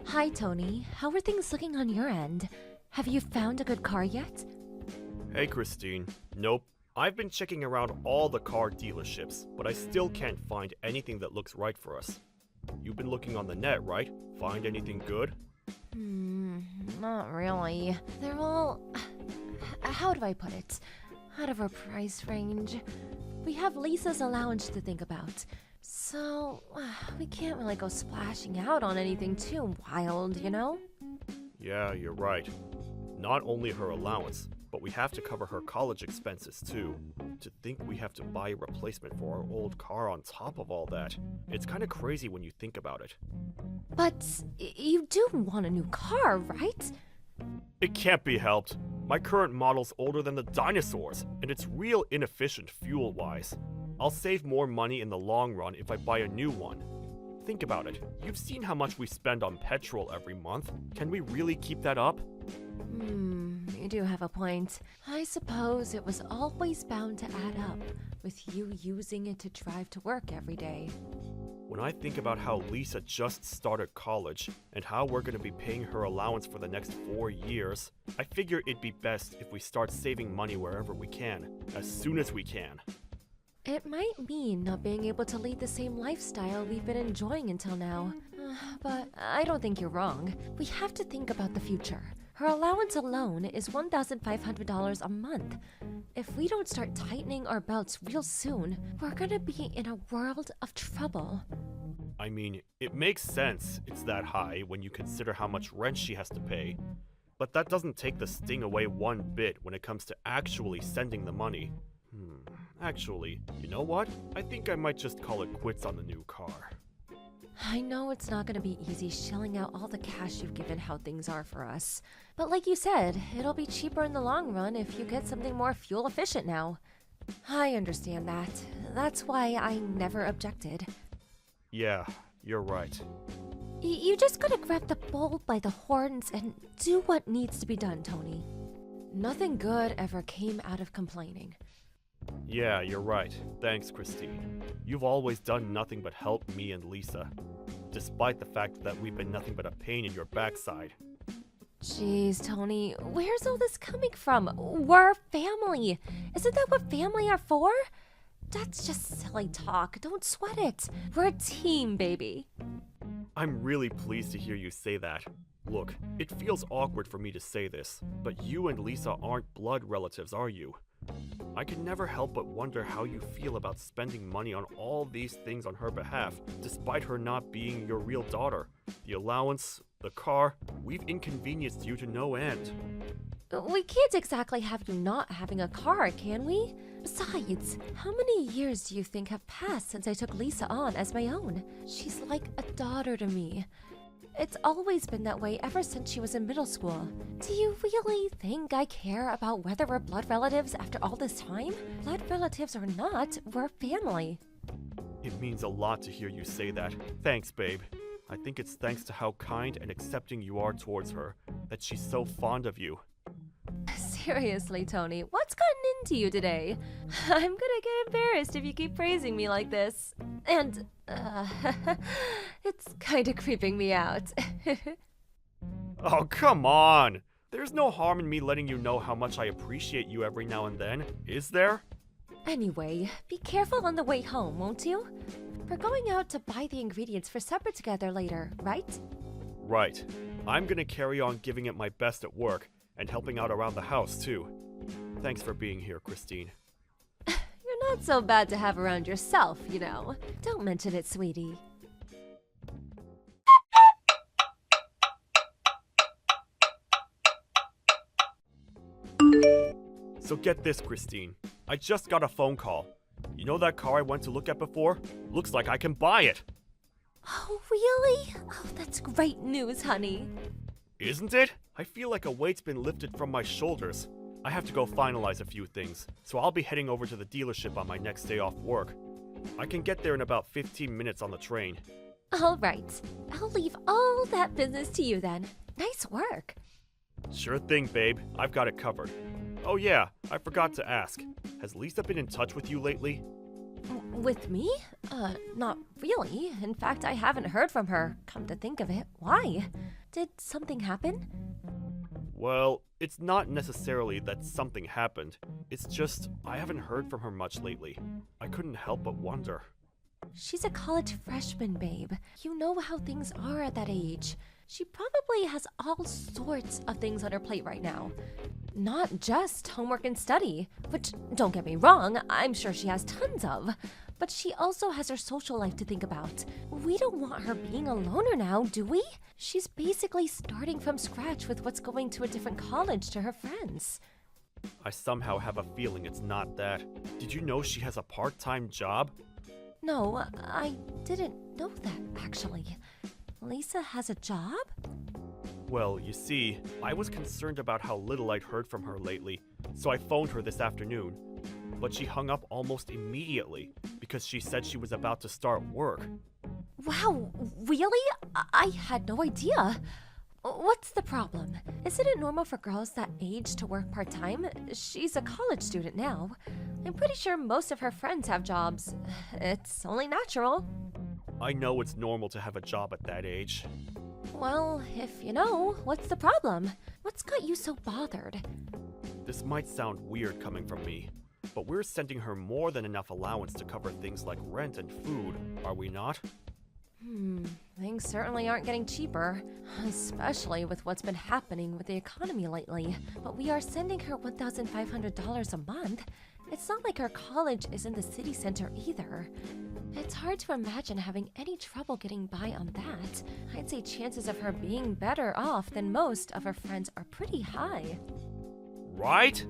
Hi, Tony. How are things looking on your end? Have you found a good car yet? Hey Christine. Nope. I've been checking around all the car dealerships, but I still can't find anything that looks right for us. You've been looking on the net, right? Find anything good? Not really. They're all... How do I put it? Out of our price range. We have Lisa's allowance to think about. So, we can't really go splashing out on anything too wild, you know? Yeah, you're right. Not only her allowance, but we have to cover her college expenses too. To think we have to buy a replacement for our old car on top of all that. It's kinda crazy when you think about it. But you do want a new car, right? It can't be helped. My current model's older than the dinosaurs, and it's real inefficient fuel-wise. I'll save more money in the long run if I buy a new one. Think about it. You've seen how much we spend on petrol every month. Can we really keep that up? You do have a point. I suppose it was always bound to add up, with you using it to drive to work every day. When I think about how Lisa just started college and how we're going to be paying her allowance for the next 4 years, I figure it'd be best if we start saving money wherever we can, as soon as we can. It might mean not being able to lead the same lifestyle we've been enjoying until now. But I don't think you're wrong. We have to think about the future. Her allowance alone is $1,500 a month. If we don't start tightening our belts real soon, we're gonna be in a world of trouble. I mean, it makes sense it's that high when you consider how much rent she has to pay. But that doesn't take the sting away one bit when it comes to actually sending the money. Actually, you know what? I think I might just call it quits on the new car. I know it's not gonna be easy shelling out all the cash you've given how things are for us. But like you said, it'll be cheaper in the long run if you get something more fuel efficient now. I understand that. That's why I never objected. Yeah, you're right. You just gotta grab the bull by the horns and do what needs to be done, Tony. Nothing good ever came out of complaining. Yeah, you're right. Thanks, Christine. You've always done nothing but help me and Lisa, despite the fact that we've been nothing but a pain in your backside. Jeez, Tony, where's all this coming from? We're family. Isn't that what family are for? That's just silly talk. Don't sweat it. We're a team, baby. I'm really pleased to hear you say that. Look, it feels awkward for me to say this, but you and Lisa aren't blood relatives, are you? I can never help but wonder how you feel about spending money on all these things on her behalf, despite her not being your real daughter. The allowance, the car, we've inconvenienced you to no end. We can't exactly have you not having a car, can we? Besides, how many years do you think have passed since I took Lisa on as my own? She's like a daughter to me. It's always been that way ever since she was in middle school. Do you really think I care about whether we're blood relatives after all this time? Blood relatives or not, we're family. It means a lot to hear you say that. Thanks, babe. I think it's thanks to how kind and accepting you are towards her that she's so fond of you. Seriously, Tony, what's gotten into you today? I'm gonna get embarrassed if you keep praising me like this. And, it's kinda creeping me out. Oh, come on! There's no harm in me letting you know how much I appreciate you every now and then, is there? Anyway, be careful on the way home, won't you? We're going out to buy the ingredients for supper together later, right? Right. I'm gonna carry on giving it my best at work, and helping out around the house, too. Thanks for being here, Christine. You're not so bad to have around yourself, you know. Don't mention it, sweetie. So get this, Christine. I just got a phone call. You know that car I went to look at before? Looks like I can buy it. Oh, really? Oh, that's great news, honey. Isn't it? I feel like a weight's been lifted from my shoulders. I have to go finalize a few things, so I'll be heading over to the dealership on my next day off work. I can get there in about 15 minutes on the train. All right. I'll leave all that business to you then. Nice work. Sure thing, babe. I've got it covered. Oh yeah, I forgot to ask. Has Lisa been in touch with you lately? With me? Not really. In fact, I haven't heard from her. Come to think of it, why? Did something happen? Well, it's not necessarily that something happened. It's just I haven't heard from her much lately. I couldn't help but wonder. She's a college freshman, babe. You know how things are at that age. She probably has all sorts of things on her plate right now. Not just homework and study, which, don't get me wrong, I'm sure she has tons of. But she also has her social life to think about. We don't want her being a loner now, do we? She's basically starting from scratch with what's going to a different college to her friends. I somehow have a feeling it's not that. Did you know she has a part-time job? No, I didn't know that, actually. Lisa has a job? Well, you see, I was concerned about how little I'd heard from her lately, so I phoned her this afternoon. But she hung up almost immediately because she said she was about to start work. Wow, really? I had no idea. What's the problem? Isn't it normal for girls that age to work part-time? She's a college student now. I'm pretty sure most of her friends have jobs. It's only natural. I know it's normal to have a job at that age. Well, if you know, what's the problem? What's got you so bothered? This might sound weird coming from me, but we're sending her more than enough allowance to cover things like rent and food, are we not? Things certainly aren't getting cheaper, especially with what's been happening with the economy lately. But we are sending her $1,500 a month. It's not like her college is in the city center either. It's hard to imagine having any trouble getting by on that. I'd say chances of her being better off than most of her friends are pretty high. Right?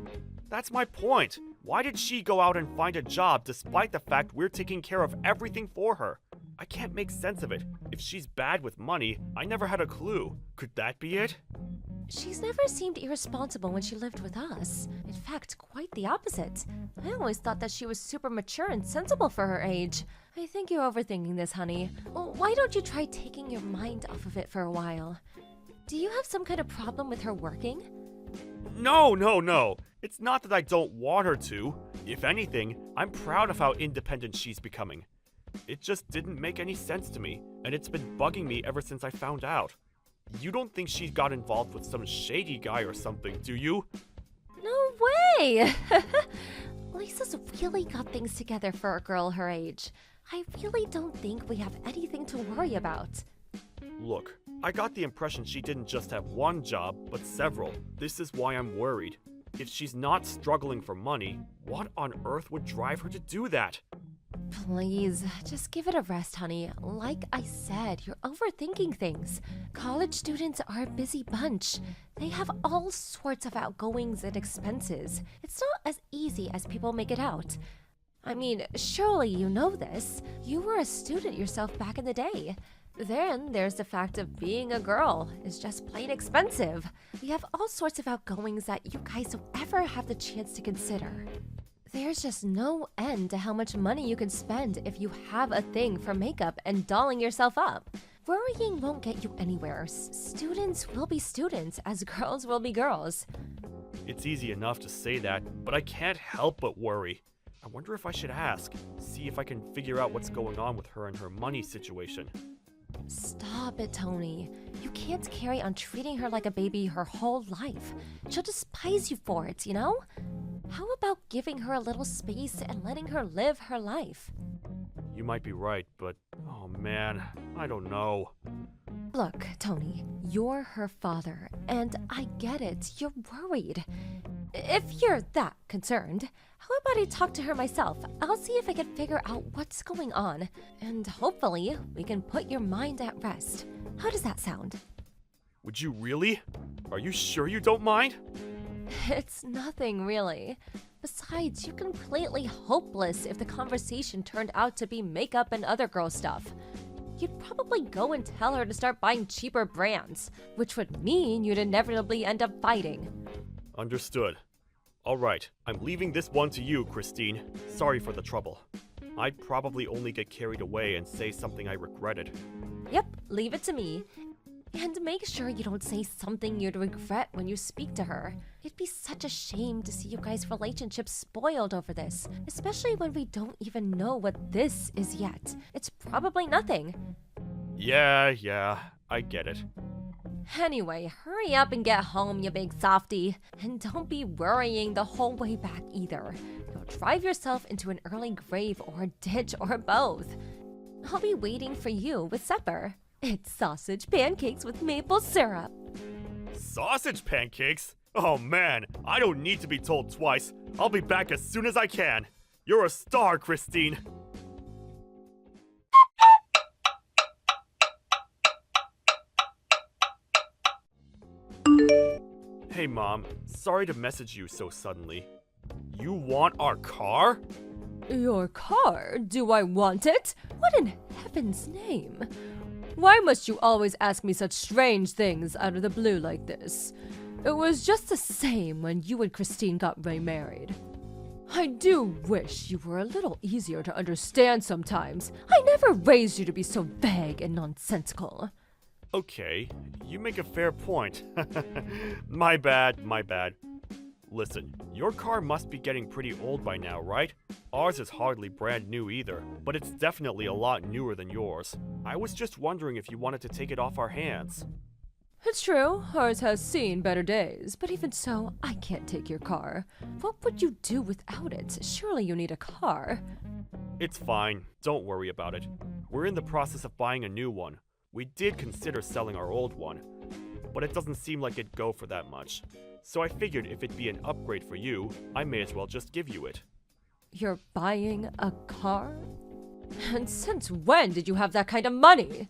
That's my point. Why did she go out and find a job despite the fact we're taking care of everything for her? I can't make sense of it. If she's bad with money, I never had a clue. Could that be it? She's never seemed irresponsible when she lived with us. In fact, quite the opposite. I always thought that she was super mature and sensible for her age. I think you're overthinking this, honey. Why don't you try taking your mind off of it for a while? Do you have some kind of problem with her working? No. It's not that I don't want her to. If anything, I'm proud of how independent she's becoming. It just didn't make any sense to me, and it's been bugging me ever since I found out. You don't think she got involved with some shady guy or something, do you? No way! Lisa's really got things together for a girl her age. I really don't think we have anything to worry about. Look, I got the impression she didn't just have one job, but several. This is why I'm worried. If she's not struggling for money, what on earth would drive her to do that? Please, just give it a rest, honey. Like I said, you're overthinking things. College students are a busy bunch. They have all sorts of outgoings and expenses. It's not as easy as people make it out. I mean, surely you know this. You were a student yourself back in the day. Then there's the fact of being a girl is just plain expensive. We have all sorts of outgoings that you guys don't ever have the chance to consider. There's just no end to how much money you can spend if you have a thing for makeup and dolling yourself up. Worrying won't get you anywhere. Students will be students, as girls will be girls. It's easy enough to say that, but I can't help but worry. I wonder if I should ask, see if I can figure out what's going on with her and her money situation. Stop it, Tony. You can't carry on treating her like a baby her whole life. She'll despise you for it, you know? How about giving her a little space and letting her live her life? You might be right, but oh man, I don't know. Look, Tony, you're her father, and I get it. You're worried. If you're that concerned, how about I talk to her myself? I'll see if I can figure out what's going on, and hopefully we can put your mind at rest. How does that sound? Would you really? Are you sure you don't mind? It's nothing, really. Besides, you're completely hopeless if the conversation turned out to be makeup and other girl stuff. You'd probably go and tell her to start buying cheaper brands, which would mean you'd inevitably end up fighting. Understood. Alright, I'm leaving this one to you, Christine. Sorry for the trouble. I'd probably only get carried away and say something I regretted. Yep, leave it to me. And make sure you don't say something you'd regret when you speak to her. It It'd be such a shame to see you guys' relationship spoiled over this, especially when we don't even know what this is yet. It's probably nothing. Yeah, I get it. Anyway, hurry up and get home, you big softy. And don't be worrying the whole way back either. You'll drive yourself into an early grave or ditch or both. I'll be waiting for you with supper. It's sausage pancakes with maple syrup. Sausage pancakes? Oh man, I don't need to be told twice. I'll be back as soon as I can. You're a star, Christine. Hey Mom, sorry to message you so suddenly. You want our car? Your car? Do I want it? What in heaven's name? Why must you always ask me such strange things out of the blue like this? It was just the same when you and Christine got remarried. I do wish you were a little easier to understand sometimes. I never raised you to be so vague and nonsensical. Okay, you make a fair point. My bad. Listen, your car must be getting pretty old by now, right? Ours is hardly brand new either, but it's definitely a lot newer than yours. I was just wondering if you wanted to take it off our hands. It's true, ours has seen better days, but even so, I can't take your car. What would you do without it? Surely you need a car. It's fine, don't worry about it. We're in the process of buying a new one. We did consider selling our old one, but it doesn't seem like it'd go for that much. So I figured if it'd be an upgrade for you, I may as well just give you it. You're buying a car? And since when did you have that kind of money?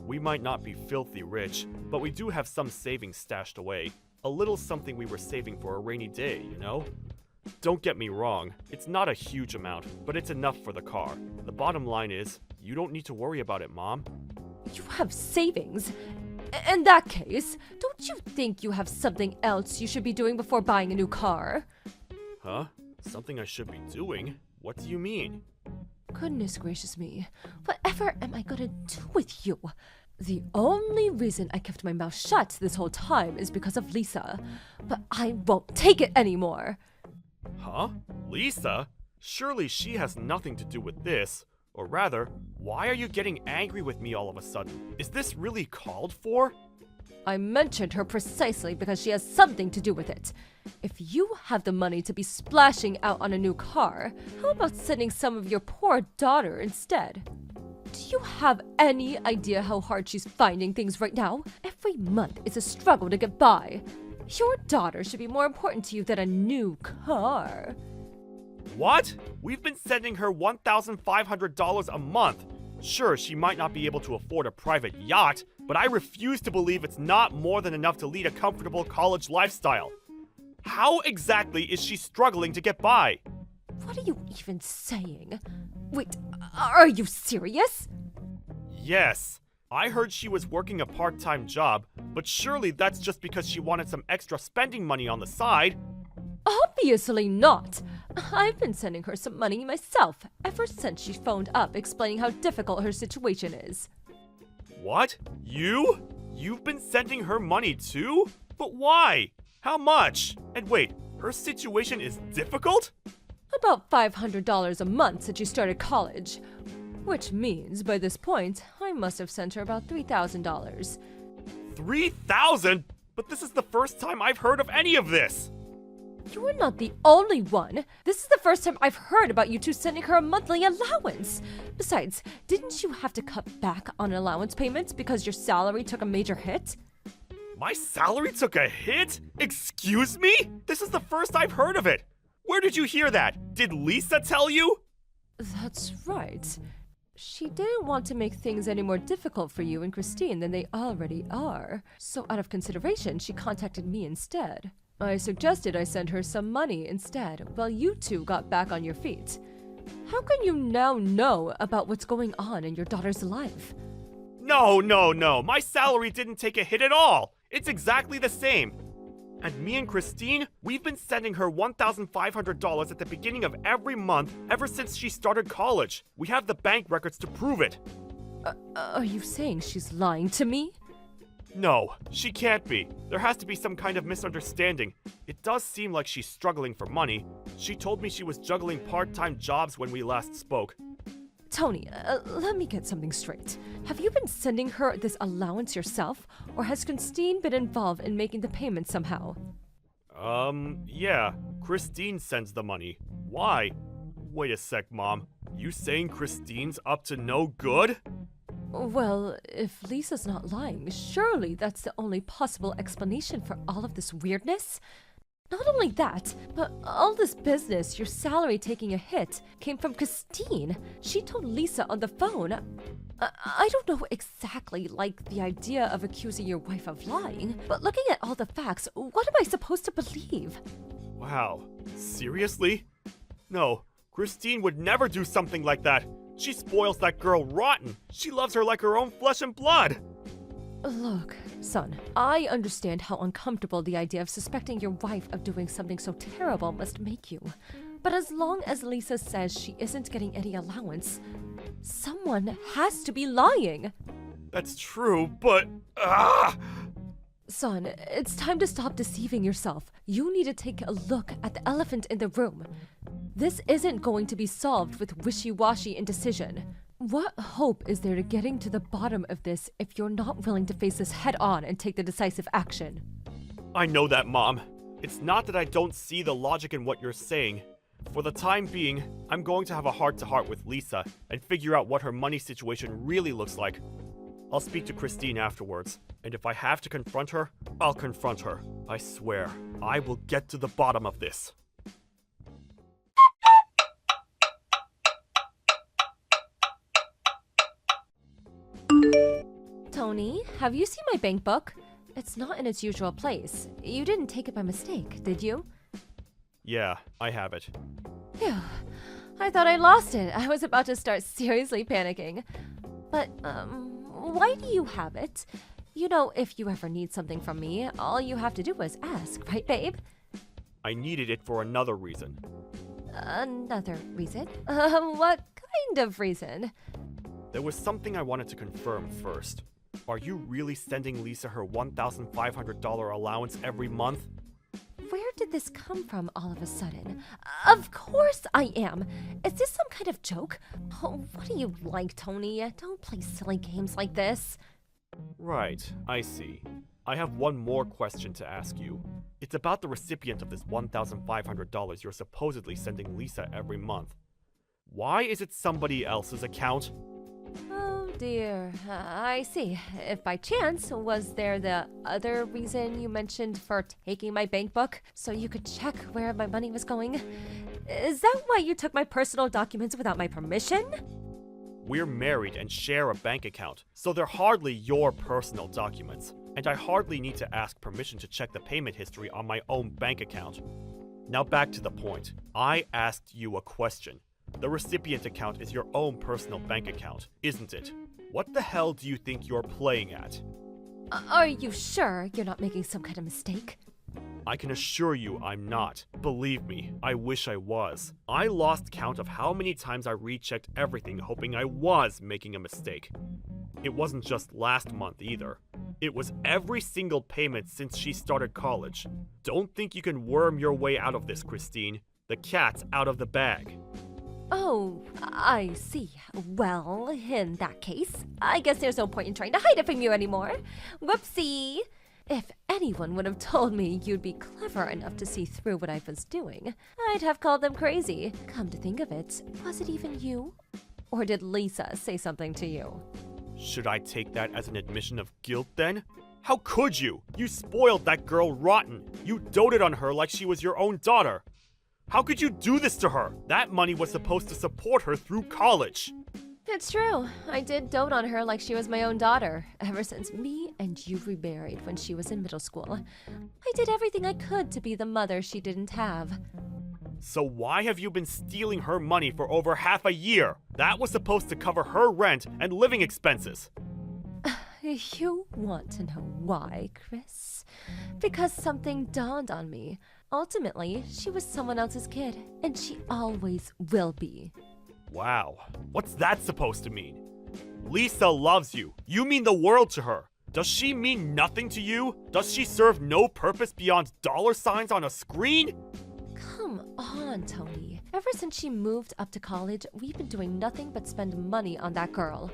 We might not be filthy rich, but we do have some savings stashed away. A little something we were saving for a rainy day, you know? Don't get me wrong, it's not a huge amount, but it's enough for the car. The bottom line is, you don't need to worry about it, Mom. You have savings? In that case, don't you think you have something else you should be doing before buying a new car? Huh? Something I should be doing? What do you mean? Goodness gracious me. Whatever am I gonna do with you? The only reason I kept my mouth shut this whole time is because of Lisa. But I won't take it anymore. Huh? Lisa? Surely she has nothing to do with this. Or rather, why are you getting angry with me all of a sudden? Is this really called for? I mentioned her precisely because she has something to do with it. If you have the money to be splashing out on a new car, how about sending some of your poor daughter instead? Do you have any idea how hard she's finding things right now? Every month is a struggle to get by. Your daughter should be more important to you than a new car. What? We've been sending her $1,500 a month. Sure, she might not be able to afford a private yacht, but I refuse to believe it's not more than enough to lead a comfortable college lifestyle. How exactly is she struggling to get by? What are you even saying? Wait, are you serious? Yes. I heard she was working a part-time job, but surely that's just because she wanted some extra spending money on the side. Obviously not. I've been sending her some money myself ever since she phoned up explaining how difficult her situation is. What? You? You've been sending her money too? But why? How much? And wait, her situation is difficult? About $500 a month since she started college. Which means, by this point, I must have sent her about $3,000. 3,000? But this is the first time I've heard of any of this! You're not the only one. This is the first time I've heard about you two sending her a monthly allowance. Besides, didn't you have to cut back on allowance payments because your salary took a major hit? My salary took a hit? Excuse me? This is the first I've heard of it. Where did you hear that? Did Lisa tell you? That's right. She didn't want to make things any more difficult for you and Christine than they already are. So out of consideration, she contacted me instead. I suggested I send her some money instead, while you two got back on your feet. How can you now know about what's going on in your daughter's life? No. My salary didn't take a hit at all. It's exactly the same. And me and Christine, we've been sending her $1,500 at the beginning of every month ever since she started college. We have the bank records to prove it. Are you saying she's lying to me? No, she can't be. There has to be some kind of misunderstanding. It does seem like she's struggling for money. She told me she was juggling part-time jobs when we last spoke. Tony, let me get something straight. Have you been sending her this allowance yourself, or has Christine been involved in making the payment somehow? Yeah. Christine sends the money. Why? Wait a sec, Mom. You saying Christine's up to no good? Well, if Lisa's not lying, surely that's the only possible explanation for all of this weirdness. Not only that, but all this business, your salary taking a hit, came from Christine. She told Lisa on the phone. I don't know exactly like the idea of accusing your wife of lying, but looking at all the facts, what am I supposed to believe? Wow. Seriously? No, Christine would never do something like that. She spoils that girl rotten. She loves her like her own flesh and blood. Look, son, I understand how uncomfortable the idea of suspecting your wife of doing something so terrible must make you. But as long as Lisa says she isn't getting any allowance, someone has to be lying. That's true, but... Son, it's time to stop deceiving yourself. You need to take a look at the elephant in the room. This isn't going to be solved with wishy-washy indecision. What hope is there to getting to the bottom of this if you're not willing to face this head-on and take the decisive action? I know that, Mom. It's not that I don't see the logic in what you're saying. For the time being, I'm going to have a heart-to-heart with Lisa and figure out what her money situation really looks like. I'll speak to Christine afterwards, and if I have to confront her, I'll confront her. I swear, I will get to the bottom of this. Tony, have you seen my bank book? It's not in its usual place. You didn't take it by mistake, did you? Yeah, I have it. Phew. I thought I lost it. I was about to start seriously panicking. But, why do you have it? You know, if you ever need something from me, all you have to do is ask, right, babe? I needed it for another reason. Another reason? What kind of reason? There was something I wanted to confirm first. Are you really sending Lisa her $1,500 allowance every month? Where did this come from all of a sudden? Of course I am. Is this some kind of joke? Oh, what do you like, Tony? Don't play silly games like this. Right, I see. I have one more question to ask you. It's about the recipient of this $1,500 you're supposedly sending Lisa every month. Why is it somebody else's account? Oh dear, I see. If by chance, was there the other reason you mentioned for taking my bank book so you could check where my money was going? Is that why you took my personal documents without my permission? We're married and share a bank account, so they're hardly your personal documents, and I hardly need to ask permission to check the payment history on my own bank account. Now back to the point. I asked you a question. The recipient account is your own personal bank account, isn't it? What the hell do you think you're playing at? Are you sure you're not making some kind of mistake? I can assure you I'm not. Believe me, I wish I was. I lost count of how many times I rechecked everything hoping I was making a mistake. It wasn't just last month either. It was every single payment since she started college. Don't think you can worm your way out of this, Christine. The cat's out of the bag. Oh, I see. Well, in that case, I guess there's no point in trying to hide it from you anymore. Whoopsie! If anyone would have told me you'd be clever enough to see through what I was doing, I'd have called them crazy. Come to think of it, was it even you? Or did Lisa say something to you? Should I take that as an admission of guilt then? How could you? You spoiled that girl rotten. You doted on her like she was your own daughter. How could you do this to her? That money was supposed to support her through college. It's true. I did dote on her like she was my own daughter, ever since me and you remarried when she was in middle school. I did everything I could to be the mother she didn't have. So why have you been stealing her money for over half a year? That was supposed to cover her rent and living expenses. You want to know why, Chris? Because something dawned on me. Ultimately, she was someone else's kid, and she always will be. Wow, what's that supposed to mean? Lisa loves you. You mean the world to her. Does she mean nothing to you? Does she serve no purpose beyond dollar signs on a screen? Come on, Tony. Ever since she moved up to college, we've been doing nothing but spend money on that girl.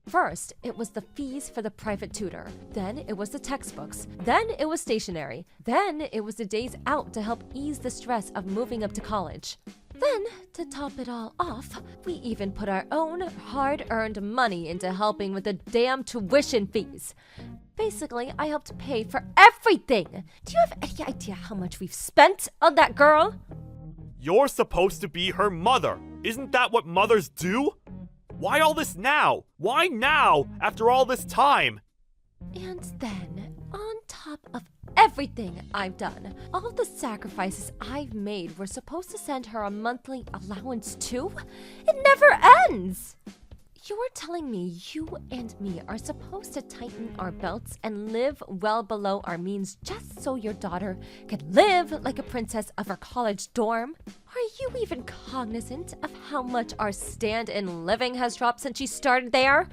First, it was the fees for the private tutor. Then it was the textbooks. Then it was stationery. Then it was the days out to help ease the stress of moving up to college. Then, to top it all off, we even put our own hard-earned money into helping with the damn tuition fees. Basically, I helped pay for everything. Do you have any idea how much we've spent on that girl? You're supposed to be her mother. Isn't that what mothers do? Why all this now? Why now, after all this time? And then, on top of everything I've done, all the sacrifices I've made were supposed to send her a monthly allowance too? It never ends! You're telling me you and me are supposed to tighten our belts and live well below our means just so your daughter can live like a princess of her college dorm? Are you even cognizant of how much our stand in living has dropped since she started there?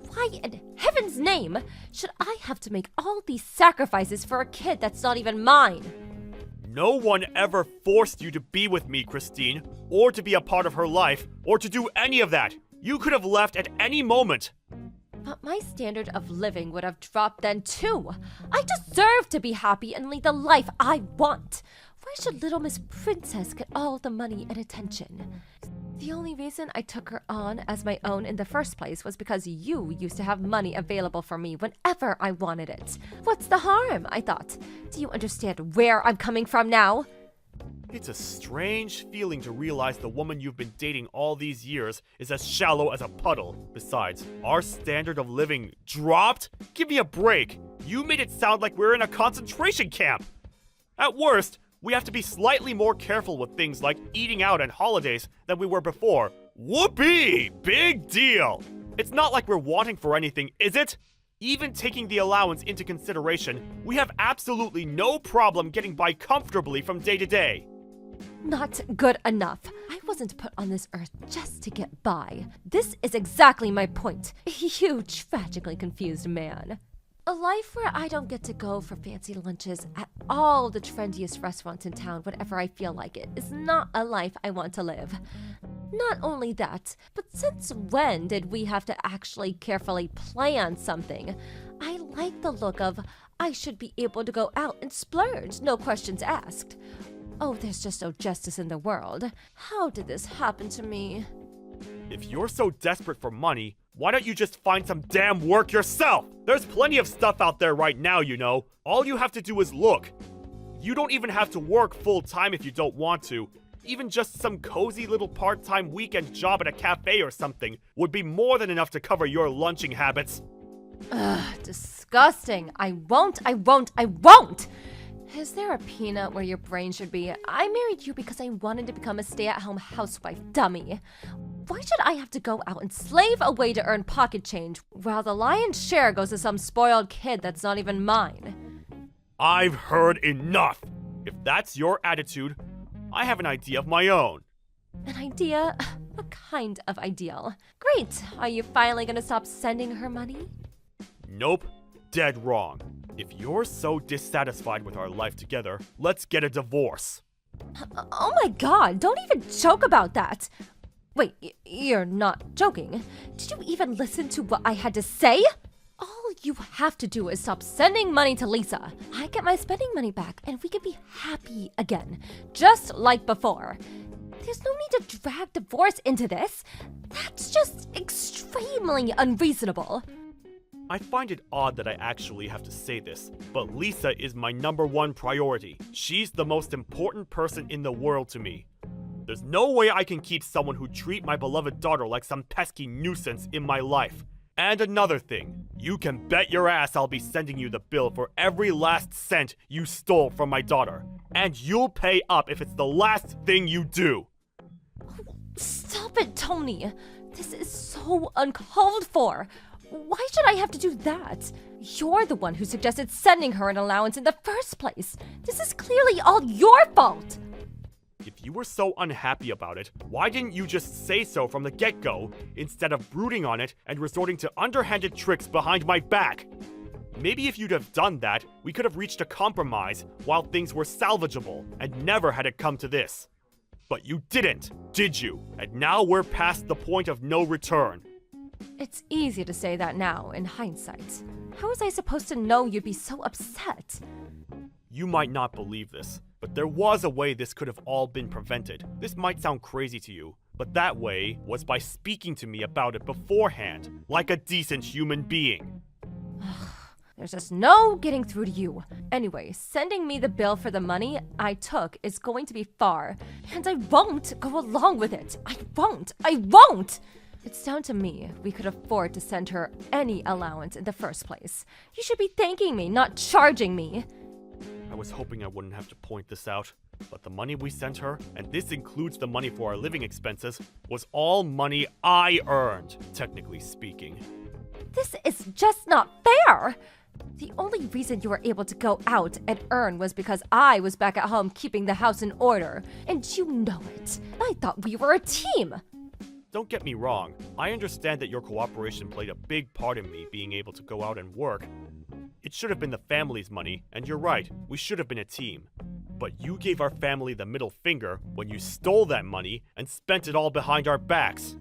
Why in heaven's name should I have to make all these sacrifices for a kid that's not even mine? No one ever forced you to be with me, Christine, or to be a part of her life, or to do any of that. You could have left at any moment. But my standard of living would have dropped then too. I deserve to be happy and lead the life I want. Why should little Miss Princess get all the money and attention? The only reason I took her on as my own in the first place was because you used to have money available for me whenever I wanted it. What's the harm, I thought. Do you understand where I'm coming from now? It's a strange feeling to realize the woman you've been dating all these years is as shallow as a puddle. Besides, our standard of living dropped? Give me a break. You made it sound like we're in a concentration camp. At worst, we have to be slightly more careful with things like eating out and holidays than we were before. Whoopee! Big deal! It's not like we're wanting for anything, is it? Even taking the allowance into consideration, we have absolutely no problem getting by comfortably from day to day. Not good enough. I wasn't put on this earth just to get by. This is exactly my point. You tragically confused man. A life where I don't get to go for fancy lunches at all the trendiest restaurants in town whenever I feel like it is not a life I want to live. Not only that, but since when did we have to actually carefully plan something? I like the look of, I should be able to go out and splurge, no questions asked. Oh, there's just no justice in the world. How did this happen to me? If you're so desperate for money, why don't you just find some damn work yourself? There's plenty of stuff out there right now, you know. All you have to do is look. You don't even have to work full-time if you don't want to. Even just some cozy little part-time weekend job at a cafe or something would be more than enough to cover your lunching habits. Ugh, disgusting. I won't. Is there a peanut where your brain should be? I married you because I wanted to become a stay-at-home housewife, dummy. Why should I have to go out and slave away to earn pocket change while the lion's share goes to some spoiled kid that's not even mine? I've heard enough. If that's your attitude, I have an idea of my own. An idea? What kind of ideal? Great. Are you finally gonna stop sending her money? Nope. Dead wrong. If you're so dissatisfied with our life together, let's get a divorce. Oh my god, don't even joke about that. Wait, you're not joking. Did you even listen to what I had to say? All you have to do is stop sending money to Lisa. I get my spending money back and we can be happy again, just like before. There's no need to drag divorce into this. That's just extremely unreasonable. I find it odd that I actually have to say this, but Lisa is my #1 priority. She's the most important person in the world to me. There's no way I can keep someone who treat my beloved daughter like some pesky nuisance in my life. And another thing, you can bet your ass I'll be sending you the bill for every last cent you stole from my daughter. And you'll pay up if it's the last thing you do. Stop it, Tony. This is so uncalled for. Why should I have to do that? You're the one who suggested sending her an allowance in the first place. This is clearly all your fault. If you were so unhappy about it, why didn't you just say so from the get-go, instead of brooding on it and resorting to underhanded tricks behind my back? Maybe if you'd have done that, we could have reached a compromise while things were salvageable and never had it come to this. But you didn't, did you? And now we're past the point of no return. It's easy to say that now, in hindsight. How was I supposed to know you'd be so upset? You might not believe this, but there was a way this could have all been prevented. This might sound crazy to you, but that way was by speaking to me about it beforehand, like a decent human being. There's just no getting through to you. Anyway, sending me the bill for the money I took is going to be far, and I won't go along with it. I won't! It's down to me. We could afford to send her any allowance in the first place. You should be thanking me, not charging me. I was hoping I wouldn't have to point this out, but the money we sent her, and this includes the money for our living expenses, was all money I earned, technically speaking. This is just not fair! The only reason you were able to go out and earn was because I was back at home keeping the house in order. And you know it. I thought we were a team. Don't get me wrong, I understand that your cooperation played a big part in me being able to go out and work. It should have been the family's money, and you're right, we should have been a team. But you gave our family the middle finger when you stole that money and spent it all behind our backs.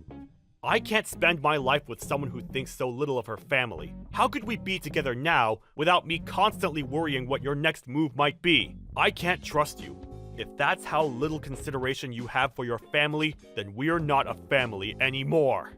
I can't spend my life with someone who thinks so little of her family. How could we be together now without me constantly worrying what your next move might be? I can't trust you. If that's how little consideration you have for your family, then we're not a family anymore.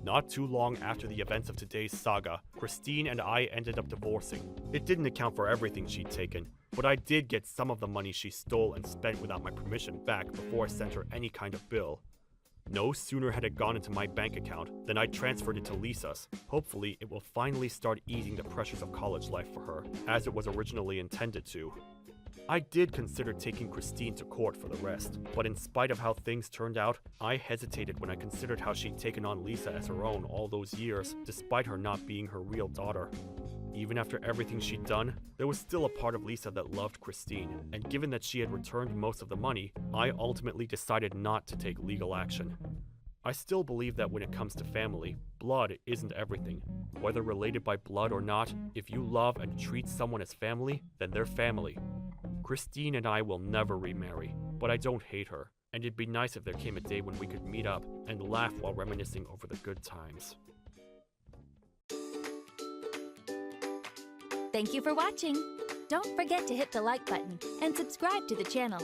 Not too long after the events of today's saga, Christine and I ended up divorcing. It didn't account for everything she'd taken, but I did get some of the money she stole and spent without my permission back before I sent her any kind of bill. No sooner had it gone into my bank account than I transferred it to Lisa's. Hopefully, it will finally start easing the pressures of college life for her, as it was originally intended to. I did consider taking Christine to court for the rest, but in spite of how things turned out, I hesitated when I considered how she'd taken on Lisa as her own all those years, despite her not being her real daughter. Even after everything she'd done, there was still a part of Lisa that loved Christine, and given that she had returned most of the money, I ultimately decided not to take legal action. I still believe that when it comes to family, blood isn't everything. Whether related by blood or not, if you love and treat someone as family, then they're family. Christine and I will never remarry, but I don't hate her, and it'd be nice if there came a day when we could meet up and laugh while reminiscing over the good times. Thank you for watching. Don't forget to hit the like button and subscribe to the channel.